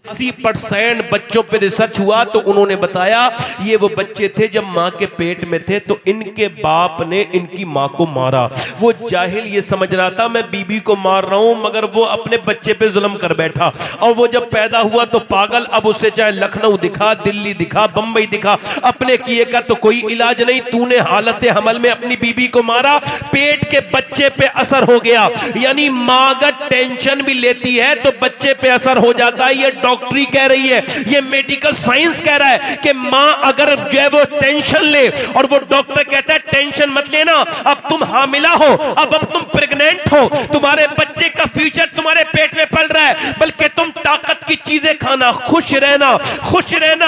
80% बच्चों पे रिसर्च हुआ तो उन्होंने बताया ये वो बच्चे थे जब माँ के पेट में थे तो इनके बाप ने इनकी माँ को मारा। वो जाहिल ये समझ रहा था मैं बीबी को मार रहा हूं, मगर वो अपने बच्चे पे जुल्म कर बैठा। और वो जब पैदा हुआ तो पागल, अब उसे चाहे लखनऊ दिखा, दिल्ली दिखा, बंबई दिखा, अपने किए का तो कोई इलाज नहीं। तूने हालत हमल में अपनी बीबी को मारा, पेट के बच्चे पे असर हो गया। यानी माँ अगर टेंशन भी लेती है तो बच्चे पे असर हो जाता है। ये डॉक्टरी कह रही है, ये मेडिकल साइंस कह रहा है कि माँ अगर जो है वो टेंशन ले, और वो डॉक्टर कहता है टेंशन मत लेना, अब तुम हामिला हो, अब तुम प्रेग्नेंट हो, तुम्हारे बच्चे का फ्यूचर तुम्हारे पेट में पल रहा है, बल्कि तुम ताकत की चीजें खाना, खुश रहना, खुश रहना,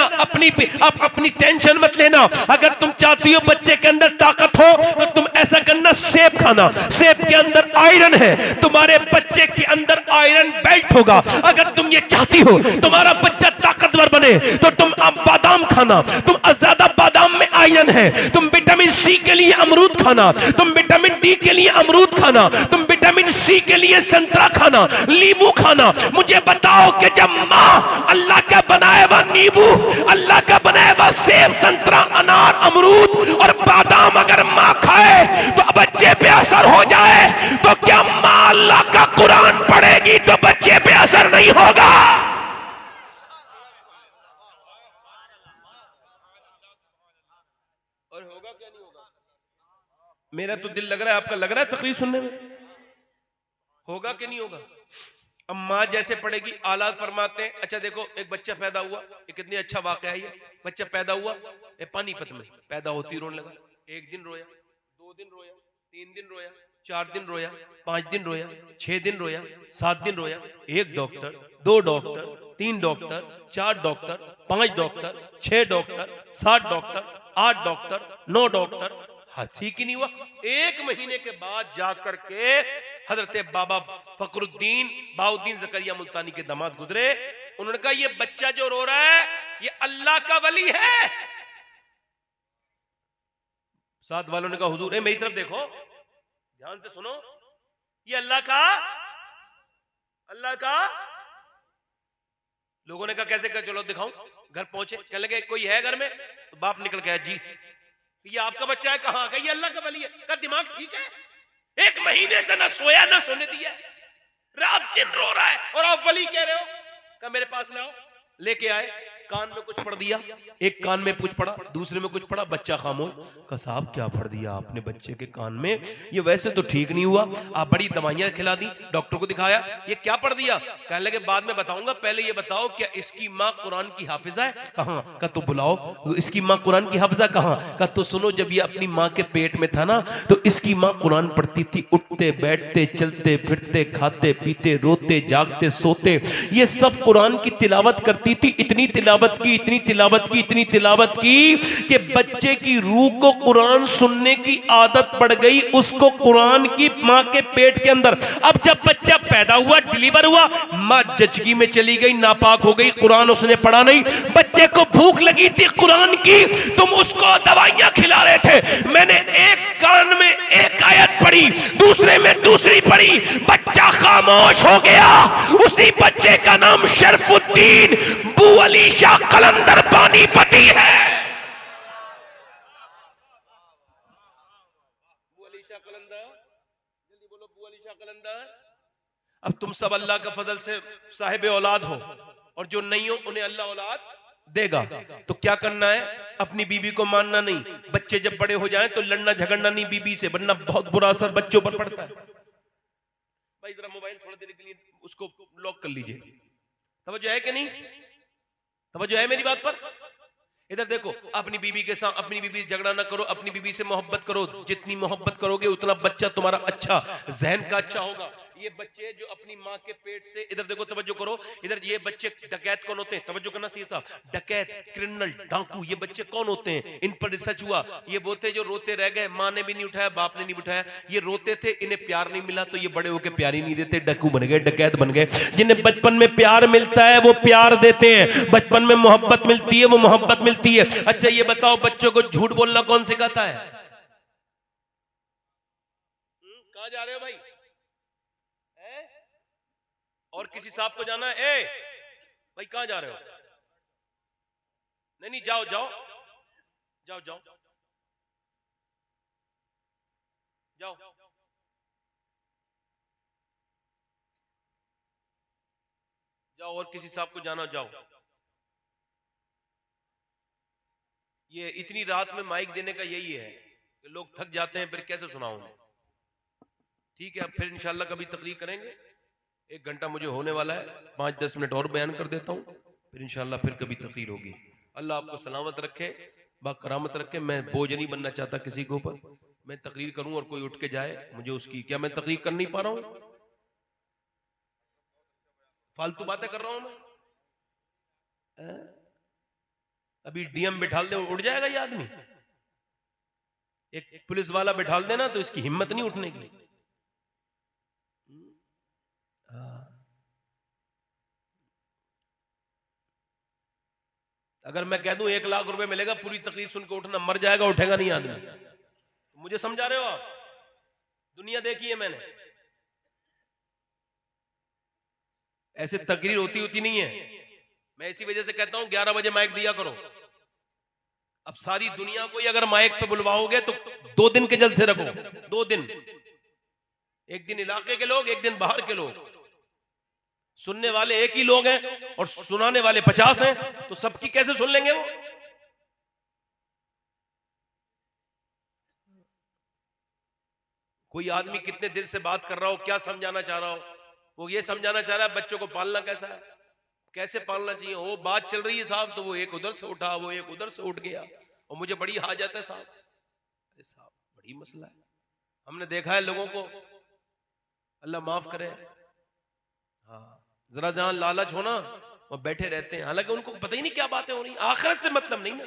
अपनी टेंशन मत लेना। अगर तुम चाहती हो बच्चे के अंदर ताकत हो तो तुम ऐसा करना, सेब खाना, सेब के अंदर आयरन है, तुम्हारे बच्चे के अंदर आयरन बेल्ट होगा। अगर तुम ये चाहती हो तुम्हारा बच्चा ताकतवर बने तो तुम बादाम खाना, तुम ज्यादा बादाम में आयरन है। तुम विटामिन सी के लिए अमरूद खाना, तुम विटामिन डी के लिए अमरूद खाना, तुम विटामिन सी के लिए संतरा खाना, नींबू खाना। मुझे बताओ कि जब माँ अल्लाह का बनाया हुआ नींबू, अल्लाह का बनाया हुआ सेब, संतरा, अनार, अमरूद और बादाम अगर माँ खाए तो बच्चे पे असर हो जाए, तो क्या माँ अल्लाह का कुरान पढ़ेगी तो बच्चे पे असर नहीं होगा? और होगा क्या नहीं होगा? मेरा तो दिल लग रहा है, आपका लग रहा है तकरीर सुनने में? होगा कि नहीं होगा? अब माँ जैसे पढ़ेगी, आला फरमाते हैं। अच्छा देखो, एक बच्चा पैदा हुआ, ये कितनी अच्छा वाकया है। ये बच्चा पैदा हुआ पानीपत में, पैदा होती रोने लगा। एक दिन रोया, 2 दिन रोया, 3 दिन रोया, 4 दिन रोया, 5 दिन रोया, 6 दिन रोया, 7 दिन रोया। 1 doctor, 2 doctor, 3 doctor, 4 doctor, 5 doctor, 6 doctor, 7 doctor, 8 doctor, 9 doctor, हाँ ठीक ही नहीं हुआ। 1 महीने के बाद जाकर के हजरत बाबा फकरुद्दीन बाउद्दीन जकरिया मुल्तानी के दामाद गुजरे। उन्होंने कहा ये बच्चा जो रो रहा है ये अल्लाह का वली है। साथ वालों ने कहा हुजूर मेरी तरफ देखो, ध्यान से सुनो, ये अल्लाह का। लोगों ने कहा कैसे? कहा चलो दिखाऊं। घर पहुंचे, कहने लगे कोई है घर में? तो बाप निकल गया, जी ये आपका बच्चा है। कहां? का ये अल्लाह का वली है। का दिमाग ठीक है? 1 महीने से ना सोया ना सोने दिया, रात दिन रो रहा है और आप वली कह रहे हो? का मेरे पास लाओ। लेके आए, कान में कुछ पढ़ दिया, एक कान में कुछ पढ़ा, दूसरे में कुछ पढ़ा, बच्चा खामोश। का साहब क्या पढ़ दिया आपने बच्चे के कान में? ये वैसे तो ठीक नहीं हुआ, आप बड़ी दवाइयां खिला दी, डॉक्टर को दिखाया, ये क्या पढ़ दिया? कहने लगे बाद में बताऊंगा, पहले ये बताओ क्या इसकी माँ कुरान की हाफिजा है? कहां? का तो बुलाओ। इसकी माँ कुरान की हाफिजा कहां? का तो सुनो, जब ये अपनी माँ के पेट में था ना तो इसकी माँ कुरान पढ़ती थी, उठते बैठते चलते फिरते खाते पीते रोते जागते सोते ये सब कुरान की तिलावत करती थी। इतनी तिलावत की, इतनी तिलावत की, इतनी तिलावत की कि बच्चे की रूह को कुरान सुनने की आदत पड़ गई, उसको कुरान की माँ के पेट के अंदर। अब जब बच्चा पैदा हुआ, डिलीवर हुआ, माँ जचगी में चली गई, नापाक हो गई, कुरान उसने पढ़ा नहीं। बच्चे को भूख लगी थी कुरान की, तुम उसको दवाइयां खिला रहे थे। मैंने एक कान में एक आयत पढ़ी, दूसरे में दूसरी पढ़ी, बच्चा खामोश हो गया। उसी बच्चे का नाम शरफुद्दीन बू अली शाह कलंदर पानीपती है। बू अली शाह कलंदर, जल्दी बोलो, बू अली शाह कलंदर। अब तुम सब अल्लाह का फजल से साहिब औलाद हो, और जो नहीं हो उन्हें अल्लाह औलाद देगा। तो क्या करना है? अपनी बीबी को मानना नहीं। बच्चे जब बड़े हो जाएं तो लड़ना झगड़ना नहीं बीबी से, वरना बहुत बुरा असर बच्चों पर पड़ता है। भाई जरा मोबाइल थोड़ी देर के लिए उसको लॉक कर लीजिए। तवज्जो है कि नहीं? तवज्जो है मेरी बात पर? इधर देखो, अपनी बीबी के साथ, अपनी बीबी से झगड़ा ना करो, अपनी बीबी से मोहब्बत करो। जितनी मोहब्बत करोगे उतना बच्चा तुम्हारा अच्छा, जहन का अच्छा होगा। ये बच्चे जो अपनी माँ के पेट से, इधर देखो, तवज्जो करो, इधर ये बच्चे डकैत कौन होते हैं? तवज्जो करना सही साहब, डकैत, क्रिमिनल, डाकू, ये बच्चे कौन होते हैं? इन पर रिसर्च हुआ, ये वो थे जो रोते रह गए, माँ ने भी नहीं उठाया, बाप ने नहीं उठाया, ये रोते थे, इन्हें प्यार नहीं मिला तो ये बड़े होकर प्यार ही नहीं देते, डाकू बन गए, डकैत बन गए। जिन्हें बचपन में प्यार मिलता है वो प्यार देते हैं, बचपन में मोहब्बत मिलती है वो मोहब्बत मिलती है। अच्छा ये बताओ, बच्चों को झूठ बोलना कौन सिखाता है? कहां जा रहे हो भाई? और किसी साहब को जाना है? भाई कहां जा रहे हो? नहीं नहीं, जाओ जाओ जाओ जाओ जाओ। जाओ और किसी साहब को जाना, जाओ। ये इतनी रात में माइक देने का यही है कि लोग थक जाते हैं, फिर कैसे सुनाऊं मैं। ठीक है, अब फिर इंशाल्लाह कभी तकरीर करेंगे। 1 घंटा मुझे होने वाला है, 5-10 मिनट और बयान कर देता हूँ, फिर इंशाल्लाह फिर कभी तकरीर होगी। अल्लाह आपको सलामत रखे, बाकरामत रखे। मैं बोझ नहीं बनना चाहता किसी के ऊपर। मैं तकरीर करूं और कोई उठ के जाए, मुझे उसकी क्या, मैं तकरीर कर नहीं पा रहा हूं? फालतू बातें कर रहा हूं मैं? अभी डीएम बिठाल दे, उठ जाएगा ये आदमी? एक पुलिस वाला बिठाल देना तो इसकी हिम्मत नहीं उठने की। अगर मैं कह दूं 1 लाख रुपए मिलेगा, पूरी तकरीर सुन के उठना, मर जाएगा, उठेगा नहीं आदमी। तो मुझे समझा रहे हो आप? दुनिया देखी है मैंने, ऐसे तकरीर होती होती नहीं है। मैं इसी वजह से कहता हूं 11 बजे माइक दिया करो। अब सारी दुनिया को ही अगर माइक पे बुलवाओगे तो 2 दिन के जलसे रखो, 2 दिन। एक दिन इलाके के लोग, एक दिन बाहर के लोग। सुनने वाले एक ही लोग हैं और सुनाने वाले 50 हैं, तो सबकी कैसे सुन लेंगे वो? कोई आदमी कितने दिल से बात कर रहा हो, क्या समझाना चाह रहा हो? वो ये समझाना चाह रहा है बच्चों को पालना कैसा है, कैसे पालना चाहिए। वो बात चल रही है साहब, तो वो एक उधर से उठा, वो एक उधर से उठ गया, और मुझे बड़ी हाजत है साहब। अरे साहब, बड़ी मसला है। हमने देखा है लोगों को, अल्लाह माफ करे, हाँ, जरा जहां लालच हो ना, वो बैठे रहते हैं, हालांकि उनको पता ही नहीं क्या बातें हो रही। आखिरत से मतलब नहीं ना।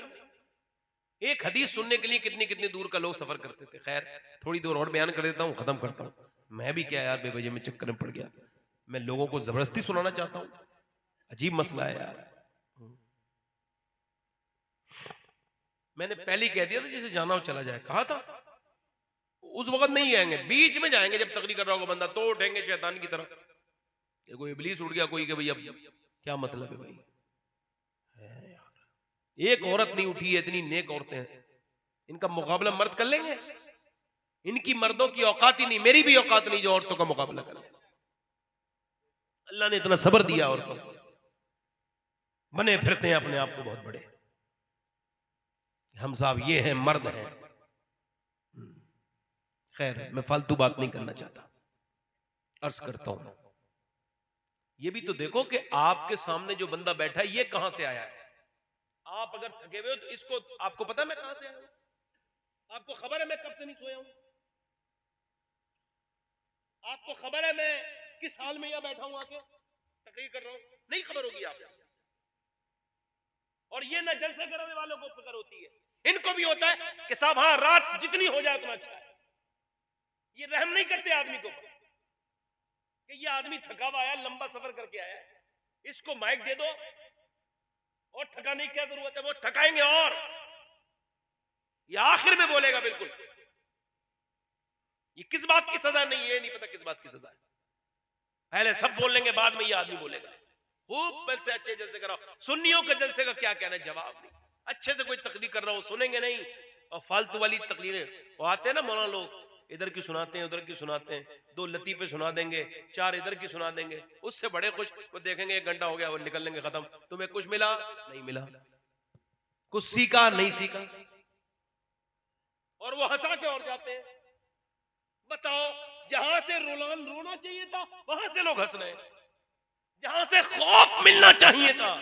एक हदीस सुनने के लिए कितनी कितनी दूर का लोग सफर करते थे। खैर, थोड़ी दूर और बयान कर देता हूं, खत्म करता हूं। मैं भी क्या यार, बेवजह में चक्कर में पड़ गया। मैं लोगों को जबरदस्ती सुनाना चाहता हूं, अजीब मसला है यार। मैंने पहले ही कह दिया था, जैसे जाना हो चला जाए, कहा था। उस वक्त नहीं आएंगे, बीच में जाएंगे जब तकरीर कर रहा होगा बंदा, तो उठेंगे शैतान की तरफ। कोई इब्लीस उठ गया कोई, कि भाई अब क्या मतलब है भाई। एक औरत नहीं उठी है, इतनी नेक औरतें हैं, इनका मुकाबला मर्द कर लेंगे? इनकी मर्दों की औकात ही नहीं, मेरी भी औकात नहीं जो औरतों का मुकाबला कर ले। अल्लाह ने इतना सब्र दिया औरतों को, बने फिरते हैं अपने आप को बहुत बड़े। हम साहब ये हैं, मर्द हैं। खैर, मैं फालतू बात नहीं करना चाहता, अर्ज करता हूं। ये भी तो देखो कि आपके सामने जो बंदा बैठा है, ये कहां से आया है। आप अगर थके हुए हो तो इसको, आपको पता है मैं कहां से आया हूं? आपको खबर है मैं कब से नहीं सोया हूं? आपको खबर है मैं किस हाल में यहां बैठा हूं, आके तकरीर कर रहा हूं? नहीं खबर होगी आपको। और ये ना जलसे करने वालों को फिक्र होती है, इनको भी होता है कि साहब हाँ, रात जितनी हो जाए उतना अच्छा है। ये रहम नहीं करते आदमी को कि ये आदमी थका हुआ आया, लंबा सफर करके आया, इसको माइक दे दो और थकाने की क्या जरूरत है। वो थकाएंगे और ये आखिर में बोलेगा। बिल्कुल, ये किस बात की सजा नहीं है, नहीं पता किस बात की सजा है। पहले सब बोल लेंगे, बाद में ये आदमी बोलेगा। खूब से अच्छे जलसे कराओ। सुन्नियों के जलसे का क्या कहना है, जवाब नहीं। अच्छे से कोई तकरीर कर रहा हो, सुनेंगे नहीं। और फालतू वाली तकरीरें, वो आते हैं ना मौलाना लोग, इधर की सुनाते हैं, उधर की सुनाते हैं, 2 लतीफे सुना देंगे, 4 इधर की सुना देंगे, उससे बड़े खुश। वो देखेंगे 1 घंटा हो गया, वो निकल लेंगे, खत्म। तुम्हें कुछ मिला? नहीं मिला। कुछ सीखा? नहीं सीखा। और वो हंसा के और जाते हैं। बताओ, जहां से रोना चाहिए था वहां से लोग हंस रहे हैं। जहां से खौफ मिलना चाहिए था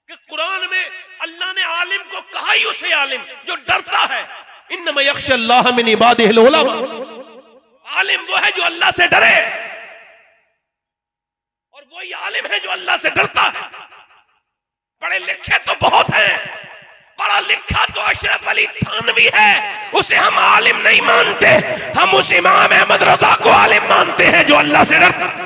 कि कुरान में अल्लाह ने आलिम को कहा ही उसे आलिम जो डरता है। इन्नमा यख्शल्लाह मिन इबादिहिल उलमा। आलिम वो है जो अल्लाह से डरे, और वही आलिम है जो अल्लाह से डरता है। पढ़े लिखे तो बहुत हैं, पढ़ा लिखा तो अशरफ अली थानवी है, उसे हम आलिम नहीं मानते। हम उस इमाम अहमद रजा को आलिम मानते हैं जो अल्लाह से डरता है।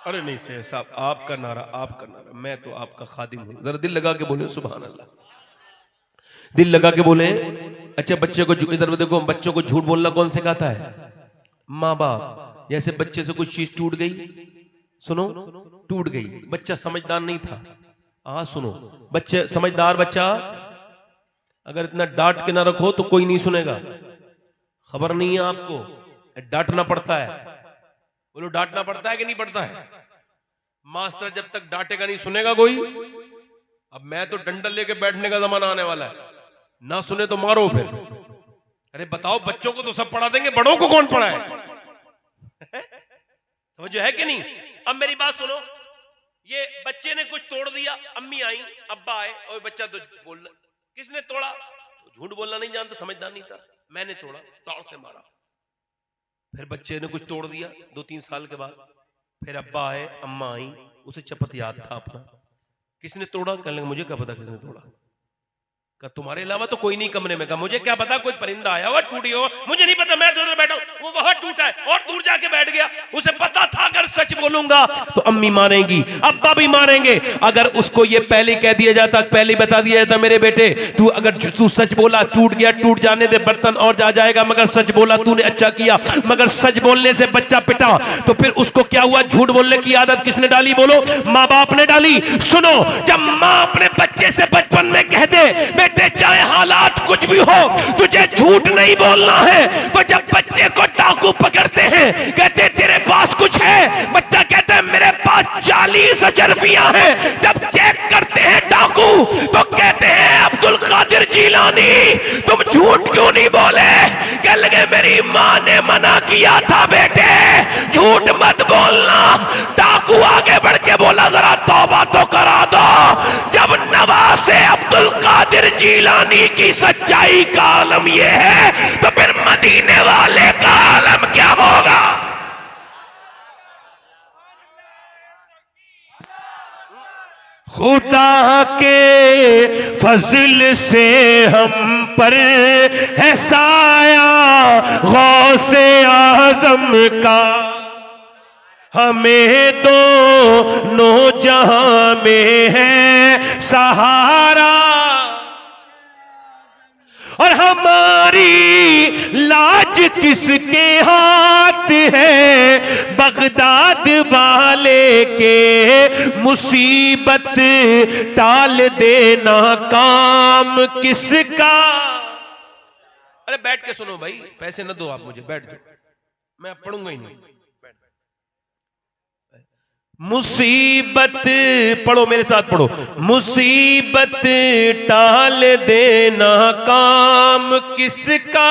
अरे नहीं से साहब, आपका नारा, आपका नारा, मैं तो आपका खादिम हूं। जरा दिल लगा के बोले सुभान अल्लाह, दिल लगा के बोले अच्छा बच्चे को इधर देखो, बच्चों को झूठ बोलना कौन सिखाता है? माँ बाप। जैसे बच्चे से कुछ चीज टूट गई, सुनो, टूट गई, बच्चा समझदार नहीं था। हाँ सुनो, बच्चे समझदार बच्चा अगर इतना डांट के ना रखो तो कोई नहीं सुनेगा। खबर नहीं है आपको, डांटना पड़ता है। बोलो डांटना पड़ता है कि नहीं पड़ता है? मास्टर जब तक डांटेगा नहीं सुनेगा कोई। अब मैं तो डंडल लेके बैठने का जमाना आने वाला है, ना सुने तो मारो फिर। अरे बताओ, बच्चों को तो सब पढ़ा देंगे, बड़ों को कौन पढ़ाए? समझो है कि नहीं? अब मेरी बात सुनो, ये बच्चे ने कुछ तोड़ दिया, अम्मी आई, अब्बा आए, और बच्चा तो बोलना, किसने तोड़ा? तो झूठ बोलना नहीं जानता, समझदार नहीं था, मैंने तोड़ा, ताड़ से मारा। फिर बच्चे ने कुछ तोड़ दिया 2-3 साल के बाद, फिर अब्बा आए, अम्मा आई, उसे चपत याद था अपना, किसने तोड़ा? कहने लगे मुझे क्या पता किसने तोड़ा। का तुम्हारे अलावा तो कोई नहीं कमरे में। का मुझे क्या पता, कोई परिंदा आया हुआ टूटी हो, मुझे नहीं पता, मैं तो उधर बैठा हूं, वो वहां टूटा है और दूर जाके बैठ गया। उसे पता था अगर सच बोलूंगा तो अम्मी मारेंगी, अब्बा भी मारेंगे। अगर उसको ये पहले कह दिया जाता, पहले बता दिया जाता, मेरे बेटे तू अगर तू सच बोला, टूट गया टूट जाने दे, बर्तन और जा जाएगा, मगर सच बोला तूने अच्छा किया। मगर सच बोलने से बच्चा पिटा तो फिर उसको क्या हुआ? झूठ बोलने की आदत किसने डाली? बोलो, माँ बाप ने डाली। सुनो, जब माँ अपने बच्चे से बचपन में कह दे बेटे चाहे हालात कुछ भी हो तुझे झूठ नहीं बोलना है, तो जब बच्चे को डाकू पकड़ते हैं, कहते तेरे पास कुछ है, बच्चा कहता है मेरे पास 40 अशरफियां हैं। जब चेक करते हैं डाकू तो कहते हैं अब्दुल कादिर जीलानी तुम झूठ क्यों नहीं बोले? कह लगे मेरी मां ने मना किया था बेटे झूठ मत बोलना। डाकू आगे बढ़ के बोला जरा तौबा तो करा दो। जब नवासे अब्दुल कादिर जीलानी की सच्चाई का आलम यह है तो फिर मदीने वाले का आलम क्या होगा? खुदा के फजल से हम पर है साया गौसे आजम का, हमें दोनों जहां में है सहारा, और हमारी लाज किसके हाथ है? बगदाद वाले के मुसीबत टाल देना काम किसका? अरे बैठ के सुनो भाई, पैसे न दो आप मुझे, बैठ जाओ, मैं पढ़ूंगा ही नहीं। मुसीबत पढ़ो, मेरे साथ पढ़ो, मुसीबत टाल देना काम किसका?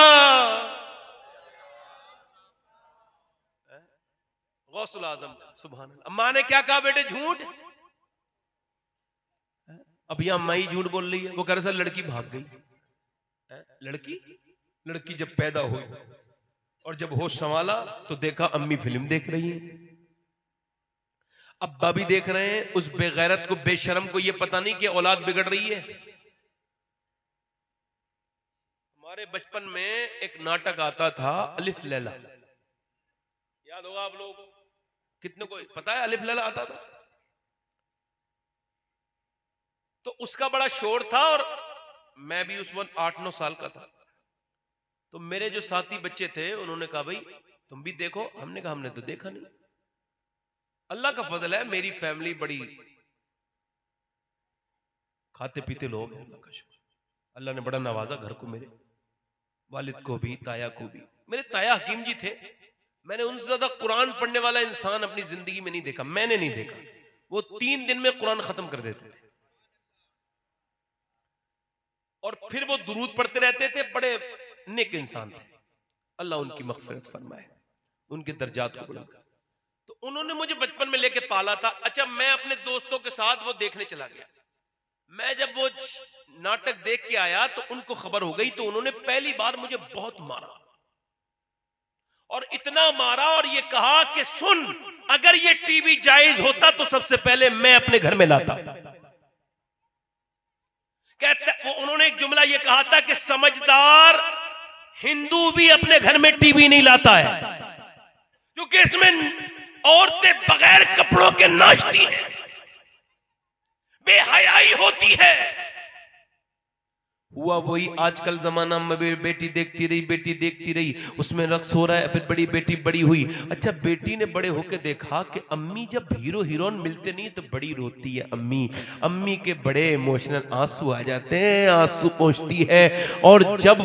गौसुल आजम का। सुभान अल्लाह। अम्मा ने क्या कहा बेटे? झूठ। अब यहां अम्मा ही झूठ बोल रही है। वो कह रहे सर लड़की भाग गई। लड़की जब पैदा हुई और जब होश संभाला तो देखा अम्मी फिल्म देख रही है, अब्बा भी देख रहे हैं। उस बेगैरत को, बेशरम को ये पता नहीं कि औलाद बिगड़ रही है। हमारे बचपन में एक नाटक आता था अलिफ लैला, याद होगा आप लोग? कितने को पता है अलिफ लैला आता था? तो उसका बड़ा शोर था और मैं भी उस वक्त 8-9 साल का था। तो मेरे जो साथी बच्चे थे उन्होंने कहा भाई तुम भी देखो। हमने कहा हमने तो देखा नहीं। अल्लाह का फजल है, मेरी फैमिली बड़ी खाते पीते लोग हैं, अल्लाह का शुक्र। अल्लाह ने बड़ा नवाजा घर को, मेरे वालिद को भी, ताया को भी। मेरे ताया हकीम जी थे, मैंने उनसे ज्यादा कुरान पढ़ने वाला इंसान अपनी जिंदगी में नहीं देखा, मैंने नहीं देखा। वो 3 दिन में कुरान खत्म कर देते थे और फिर वो दुरूद पढ़ते रहते थे। बड़े नेक इंसान थे, अल्लाह उनकी मग़फ़िरत फरमाए, उनके दर्जात को बुलंद करे। तो उन्होंने मुझे बचपन में लेके पाला था। अच्छा, मैं अपने दोस्तों के साथ वो देखने चला गया। मैं जब वो नाटक देख के आया तो उनको खबर हो गई, तो उन्होंने पहली बार मुझे बहुत मारा, और इतना मारा और ये कहा कि सुन, अगर ये टीवी जायज होता तो सबसे पहले मैं अपने घर में लाता। कहते उन्होंने एक जुमला ये कहा था कि समझदार हिंदू भी अपने घर में टीवी नहीं लाता है, क्योंकि इसमें औरतें बगैर कपड़ों के नाचती हैं, बेहयाई होती है। हुआ वही आजकल जमाना में बेटी देखती रही उसमें रक्स हो रहा है, फिर बड़ी बेटी बड़ी हुई। अच्छा, बेटी ने बड़े होके देखा कि अम्मी जब हीरो हीरोइन मिलते नहीं तो बड़ी रोती है अम्मी। अम्मी के बड़े इमोशनल आंसू आ जाते हैं, आंसू पोंछती है। और जब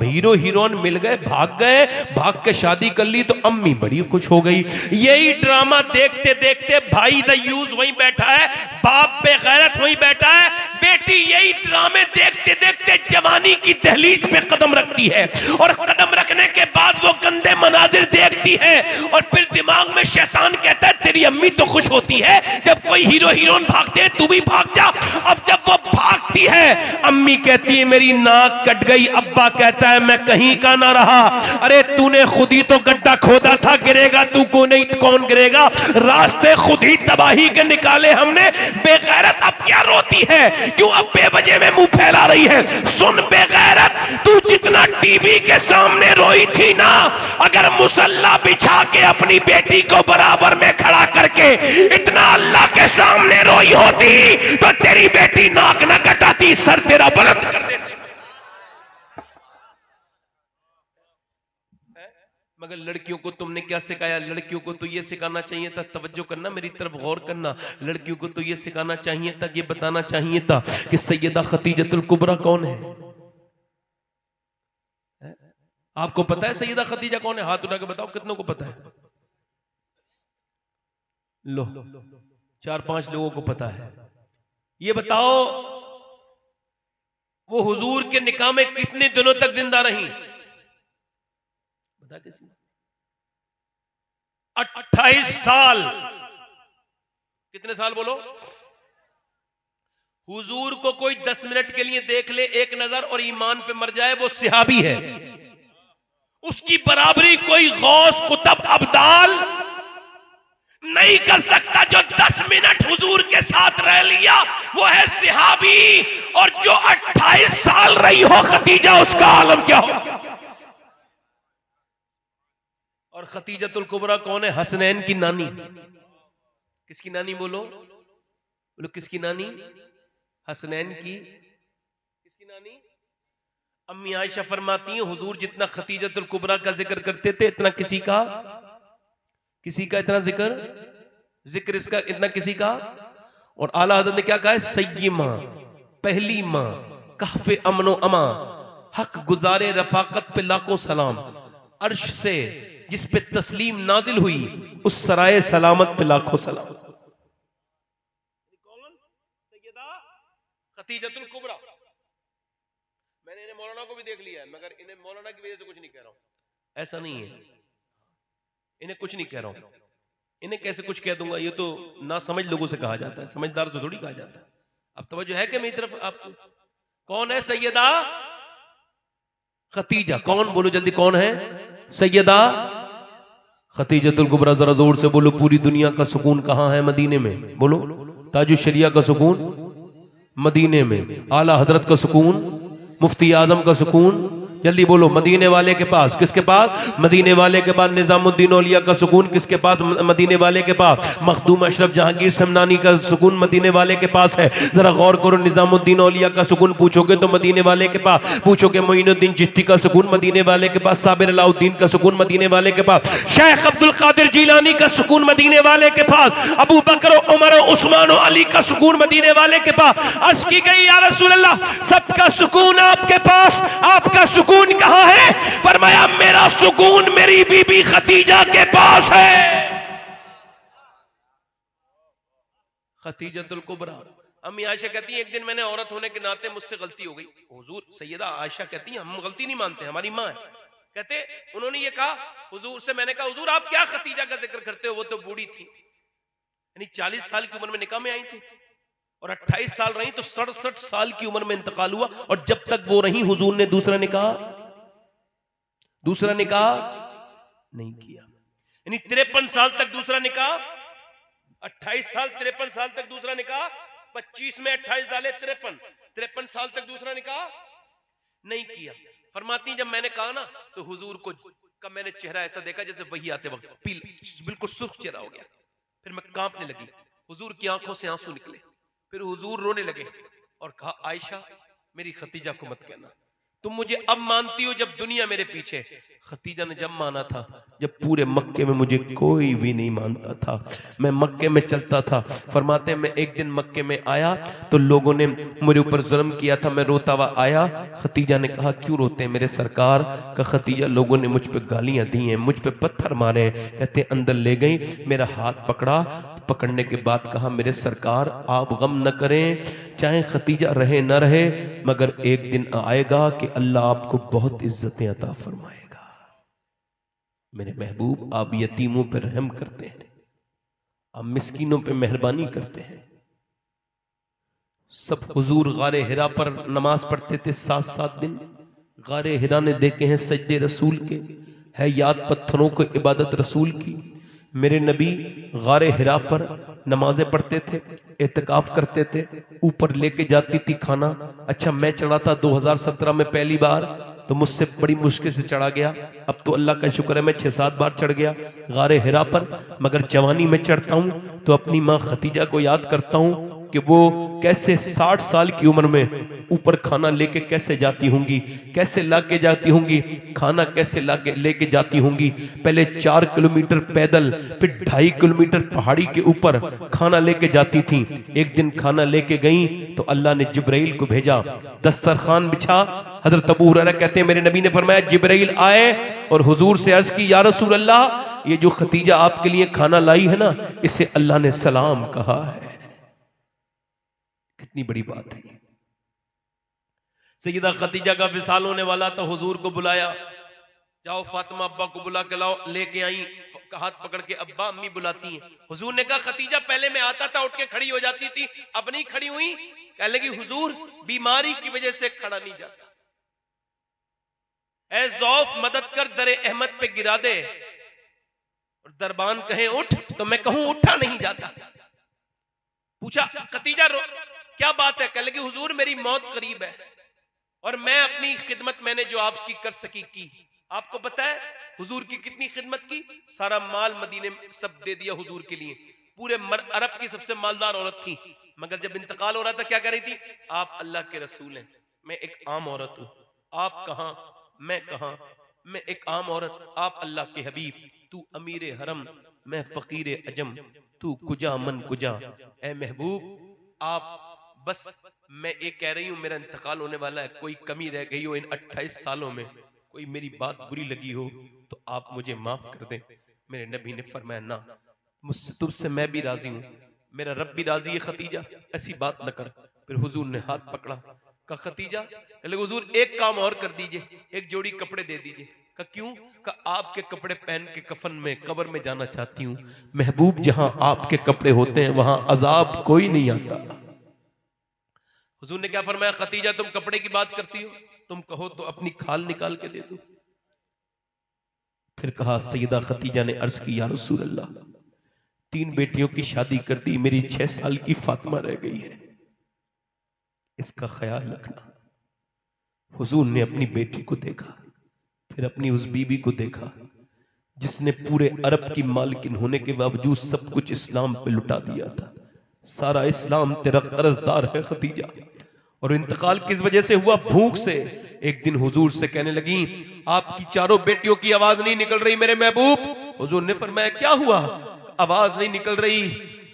हीरो हीरोइन मिल गए, भाग के शादी कर ली तो अम्मी बड़ी खुश हो गई। यही ड्रामा देखते देखते भाई दयूस वहीं बैठा है, बाप बेगैरत वहीं बैठा है, बेटी यही ड्रामे देखते देखते जवानी की दहलीज पे कदम रखती है। और कदम रखने के बाद वो गंदे मनाजिर देखती है और फिर दिमाग में शैतान कहता है तेरी अम्मी तो खुश होती है जब कोई हीरो हीरोइन भागते हैं, तू भी भाग जा। अब जब वो भागती है, अम्मी कहती है मेरी नाक कट गई, अब्बा कहता है मैं कहीं का ना रहा। अरे तूने खुद ही तो गड्ढा खोदा था, गिरेगा तू को नहीं, कौन गिरेगा? रास्ते खुद ही तबाही के निकाले हमने। बेगैरत अब क्या रोती है, क्यों अब बेवजह में मुंह फैला रही है? सुन बेगैरत, तू जितना टीवी के सामने रोई थी ना, अगर मुसल्ला बिछा के अपनी बेटी को बराबर में खड़ा करके इतना अल्लाह के सामने रोई होती तो तेरी बेटी नाक न कटाती, सर तेरा बुलंद कर देती। मगर लड़कियों को तुमने क्या सिखाया? लड़कियों को तो ये सिखाना चाहिए था, तवज्जो करना, मेरी तरफ गौर करना, लड़कियों को तो ये सिखाना चाहिए था, ये बताना चाहिए था कि सैयदा खतीजतुल कुबरा कौन है। आपको पता है सैयदा खतीजा कौन है? हाथ उठा के बताओ कितनों को पता है? लो, 4-5 लोगों को पता है। ये बताओ वो हुजूर के निकाह में कितने दिनों तक जिंदा रही? बता किसी? 28 साल। कितने साल बोलो? हुजूर को कोई 10 मिनट के लिए देख ले एक नजर और ईमान पे मर जाए, वो सहाबी है। उसकी बराबरी कोई गौस कुतुब अब्दाल नहीं कर सकता। जो 10 मिनट हुजूर के साथ रह लिया वो है सहाबी। और जो 28 साल रही हो खतीजा, उसका आलम क्या हो? और खतीजतुल कुबरा कौन है? हसनैन की नानी। किसकी नानी बोलो? बोलो किसकी नानी? हसनैन की। किसकी नानी? अम्मी आयशा फरमाती हैं हुजूर जितना खतीजतुल कुबरा का जिक्र करते थे इतना किसी का इतना जिक्र इसका इतना किसी का। और आला हज़रत ने क्या कहा है? सय्यिमा, पहली मां, कहफे अमनो अमा, हक गुजारे रफाकत पे लाखों सलाम, अर्श से जिस पे तस्लीम नाजिल हुई उस सराय सलामत पे लाखों सलाम। कौन? सैयदा खतीजतुल कुबरा। मैंने इन्हें मौलाना को भी देख लिया है, मगर इन्हें मौलाना की वजह से कुछ नहीं कह रहा हूं, ऐसा नहीं है, इन्हें कुछ नहीं कह रहा हूं। इन्हें कैसे कुछ कह दूंगा? ये तो ना समझ लोगों से कहा जाता है, समझदार तो थोड़ी कहा जाता है। अब तवज्जो है कि मेरी तरफ? आपको कौन है सैयदा खतीजा? कौन? बोलो जल्दी, कौन है सैयदा खतीजतुल कुबरा? जरा जोर से बोलो। पूरी दुनिया का सुकून कहां है? मदीने में। बोलो। ताजुश शरिया का सुकून मदीने में, आला हजरत का सुकून, मुफ्ती आजम का सुकून, जल्दी बोलो, मदीने वाले के पास। किसके पास? मदीने वाले के पास। निजामुद्दीन औलिया का सुकून किसके पास? मदीने वाले के पास। मखदूम अशरफ जहांगीर समनानी का सुकून मदीने वाले के पास है। जरा गौर करो, निजामुद्दीन औलिया का सुकून पूछोगे तो मदीने वाले के पास। पूछोगे मोइनुद्दीन चिश्ती का सुकून मदीने वाले के पास। साबिर अलाउद्दीन का सुकून मदीने वाले के पास। शेख अब्दुल कादिर जिलानी का सुकून मदीने वाले के पास। अबू बकर, उमर, उस्मान और अली का सुकून मदीने वाले के पास। अर्ज की गई या रसूल अल्लाह, सबका सुकून आपके पास, आपका सुकून कहां है? फरमाया मेरा सुकून मेरी बीबी खतीजा के पास है। खतीजतुल कुबरा। अम्मी आयशा कहती है एक दिन मैंने औरत होने के नाते मुझसे गलती हो गई। हुजूर, सैयदा आयशा कहती है हम गलती नहीं मानते, हमारी मां है। कहते उन्होंने ये कहा हुजूर से, मैंने कहा हुजूर आप क्या खतीजा का जिक्र करते हो, वो तो बूढ़ी थी, यानी 40 साल की उम्र में निकाह में आई थी और 28 साल रही तो 67 साल की उम्र में इंतकाल हुआ। और जब तक वो रही हुजूर ने दूसरा निकाह नहीं किया, यानी 53 साल तक दूसरा निकाह, 28 साल 53 साल तक दूसरा निकाह, 25 में 28 डाले 53 साल तक दूसरा निकाह नहीं किया। फरमाती जब मैंने कहा ना तो हुजूर को का मैंने चेहरा ऐसा देखा जैसे वही आते वक्त बिल्कुल सुर्ख चेहरा हो गया। फिर मैं कांपने लगी, हुजूर की आंखों से आंसू निकले। फिर हुजूर रोने लगे और कहा आयशा मेरी खतीजा को मत कहना। तुम मुझे अब मानती हो जब दुनिया मेरे पीछे। खतीजा ने जब माना था जब पूरे मक्के में मुझे कोई भी नहीं मानता था, मैं मक्के में चलता था। फरमाते हैं मैं एक दिन मक्के में आया तो लोगों ने मेरे ऊपर जुल्म किया था, मैं रोता हुआ आया। खतीजा ने कहा क्यों रोते हैं मेरे सरकार? का खतीजा लोगों ने मुझ पे गालियां दी हैं, मुझ पे पत्थर मारे। कहते अंदर ले गई, मेरा हाथ पकड़ा, पकड़ने के बाद कहा मेरे सरकार आप गम न करें, चाहे खतीजा रहे न रहे, मगर एक दिन आएगा कि अल्लाह आपको बहुत इज्जतें अता फरमाएगा। मेरे महबूब आप यतीमों पर रहम करते हैं, आप मिस्कीनों पे मेहरबानी करते हैं। सब हुजूर गारे हिरा पर नमाज पढ़ते थे 7-7 दिन। गारे हिरा ने देखे हैं सजदे रसूल के, है याद पत्थरों को इबादत रसूल की। मेरे नबी गारे हिरा पर नमाजें पढ़ते थे, एतकाफ करते थे, ऊपर लेके जाती थी खाना। अच्छा मैं चढ़ा था 2017 में पहली बार, तो मुझसे बड़ी मुश्किल से चढ़ा गया। अब तो अल्लाह का शुक्र है मैं 6-7 बार चढ़ गया गारे हिरा पर। मगर जवानी में चढ़ता हूँ तो अपनी माँ खतीजा को याद करता हूँ कि वो कैसे 60 साल की उम्र में ऊपर खाना लेके कैसे जाती होंगी, कैसे लाके जाती होंगी, खाना कैसे लाके लेके जाती होंगी। पहले 4 किलोमीटर पैदल, फिर 2.5 किलोमीटर पहाड़ी के ऊपर खाना लेके जाती थी। एक दिन खाना लेके गई तो अल्लाह ने जिब्राइल को भेजा, दस्तरखान बिछा। हजरत अबू हुरैरा कहते हैं मेरे नबी ने फरमाया जिब्राइल आए और हुजूर से अर्ज की या रसूल अल्लाह, ये जो खतीजा आपके लिए खाना लाई है ना, इसे अल्लाह ने सलाम कहा है। कितनी बड़ी बात है। सैयदा खतीजा का विसाल होने वाला था, हुजूर को बुलाया, जाओ फातिमा अब्बा को बुला के लाओ। लेके आई, हाथ पकड़ के अब्बा अम्मी बुलाती हैं। हुजूर ने कहा खतीजा पहले मैं आता था उठ के खड़ी हो जाती थी, अब नहीं खड़ी हुई। कह लगी हुजूर बीमारी की वजह से खड़ा नहीं जाता। ऐ ज़ौफ मदद कर दरे अहमद पे गिरा दे, और दरबान कहे उठ तो मैं कहूं उठा नहीं जाता। पूछा खतीजा क्या बात है? कह लगी हुजूर मेरी मौत करीब है और मैं अपनी खिदमत मैंने जो आपकी कर सकी की। आपको पता है हुजूर की कितनी खिदमत की? सारा माल मदीने सब दे दिया हुजूर के लिए। पूरे अरब की सबसे मालदार औरत थी, मगर जब इंतकाल हो रहा था क्या कह रही थी? आप अल्लाह के रसूल हैं, मैं एक आम औरत हूं। आप कहां, मैं कहां? मैं एक आम औरत, आप अल्लाह के हबीब। तू अमीर हरम, मैं फकीर अजम, तू कुजा मन कुजा। ए महबूब आप बस मैं एक कह रही हूं मेरा इंतकाल होने वाला है, कोई कमी रह गई हो इन 28 सालों में, कोई मेरी बात बुरी लगी हो तो आप मुझे माफ कर दें। मेरे नबी ने फरमाया ना, मुझसे तुझसे मैं भी राजी हूं, मेरा रब भी राजी है खतीजा, ऐसी बात न कर। फिर हुजूर ने हाथ पकड़ा, कहा खतीजा, हुजूर एक काम और कर दीजिए, एक जोड़ी कपड़े दे दीजिए। कहा क्यों? कहा आपके कपड़े पहन के कफन में कब्र में जाना चाहती हूँ। महबूब जहां आपके कपड़े होते हैं वहां अजाब कोई नहीं आता। हुजूर ने क्या फरमाया? खतीजा तुम कपड़े की बात करती हो, तुम कहो तो अपनी खाल निकाल के दे दो। फिर कहा सैयदा खतीजा ने अर्ज की या रसूल अल्लाह, 3 बेटियों की शादी कर दी, मेरी 6 साल की फातिमा रह गई है, इसका ख्याल रखना। हुजूर ने अपनी बेटी को देखा, फिर अपनी उस बीबी को देखा जिसने पूरे अरब की मालकिन होने के बावजूद सब कुछ इस्लाम पे लुटा दिया था। सारा इस्लाम तेरा कर्जदार है खतीजा। और इंतकाल किस वजह से हुआ? भूख से। एक दिन हुजूर से कहने लगी आपकी 4 बेटियों की आवाज नहीं निकल रही मेरे महबूब। हुजूर ने फरमाया क्या हुआ? आवाज नहीं निकल रही,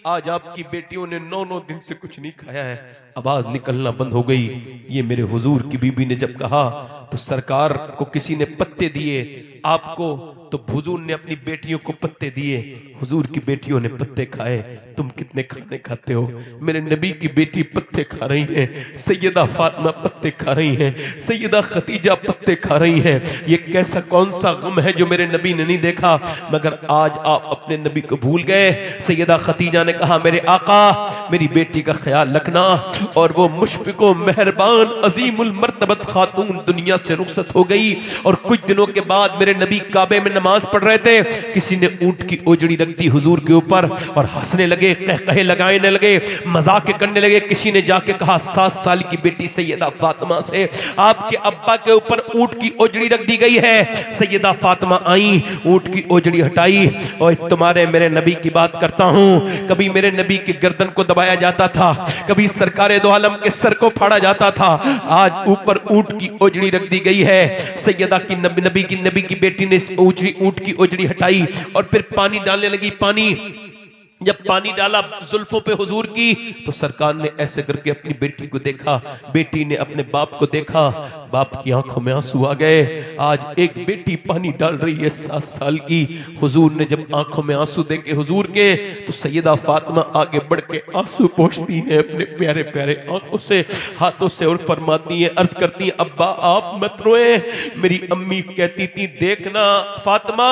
आज आपकी बेटियों ने 9-9 दिन से कुछ नहीं खाया है, आवाज निकलना बंद हो गई। ये मेरे हुजूर की बीबी ने जब कहा तो सरकार को किसी ने पत्ते दिए, आपको तो हुजूर ने अपनी बेटियों को पत्ते दिए, हुजूर की बेटियों ने पत्ते खाए। तुम कितने खाने खाते हो? मेरे नबी की बेटी पत्ते खा रही है, सैयदा फातिमा पत्ते खा रही हैं, सैयदा खतीजा पत्ते खा रही हैं। ये कैसा कौन सा गम है जो मेरे नबी ने नहीं देखा? मगर आज आप अपने नबी को भूल गए। सैयदा खतीजा ने कहा मेरे आका मेरी बेटी का ख्याल रखना। और वो मुशफिको मेहरबान अजीमुल मर्तबत खातून दुनिया से रुखसत हो गई और कुछ दिनों के बाद मेरे नबी काबे में नमाज पढ़ रहे थे, किसी ने ऊंट की ओजड़ी रख दी हुजूर के ऊपर और हंसने लगे, कहकहे लगाने लगे, मजाक करने लगे। किसी ने जाके कहा 7 साल की बेटी सैयदा फातिमा से आपके अब्बा के ऊपर ऊंट की ओजड़ी रख दी गई है। सैयदा फातिमा आई, ऊंट की ओजड़ी हटाई और तुम्हारे मेरे नबी की बात करता हूं, कभी मेरे नबी की गर्दन को दबाया जाता था, कभी सरकारे दो आलम के सर को फाड़ा जाता था, आज ऊपर ऊंट की ओजड़ी रख दी गई है। सैयदा की नबी की बेटी ने ऊंट की ओजड़ी हटाई और फिर पानी डालने लगी। पानी जब पानी डाला जुल्फों पे हुजूर की, तो सरकार ने ऐसे करके अपनी बेटी को देखा, बेटी ने अपने बाप को देखा, बाप की आंखों में आंसू आ गए। आज एक बेटी पानी डाल रही है 7 साल की। हुजूर ने जब आंखों में आंसू देखे हुजूर के, तो सैयदा फातिमा आगे बढ़ के आंसू पोंछती है अपने प्यारे प्यारे आंखों से, हाथों से, और फरमाती है, अर्ज करती है, अब्बा आप मत रोए। मेरी अम्मी कहती थी, देखना फातिमा,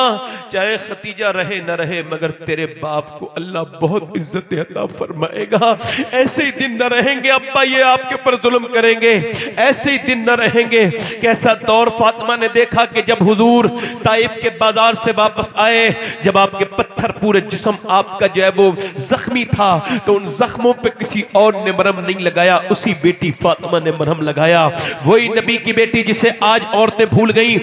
चाहे खतीजा रहे न रहे मगर तेरे बाप को अल्लाह बहुत इज्जत अता फरमाएगा। ऐसे ही दिन न रहेंगे अब्बा ये आपके ऊपर जुल्म करेंगे, ऐसे ही दिन न रहेंगे। कैसा दौर फातिमा ने देखा कि जब हुजूर ताइफ के बाजार से वापस आए, जब आपके पत्थर पूरे जिस्म आपका जो है वो जख्मी था, तो उन जख्मों पे किसी और ने मरहम नहीं लगाया, उसी बेटी फातिमा ने मरहम लगाया। वही नबी की बेटी जिसे आज औरतें भूल गई,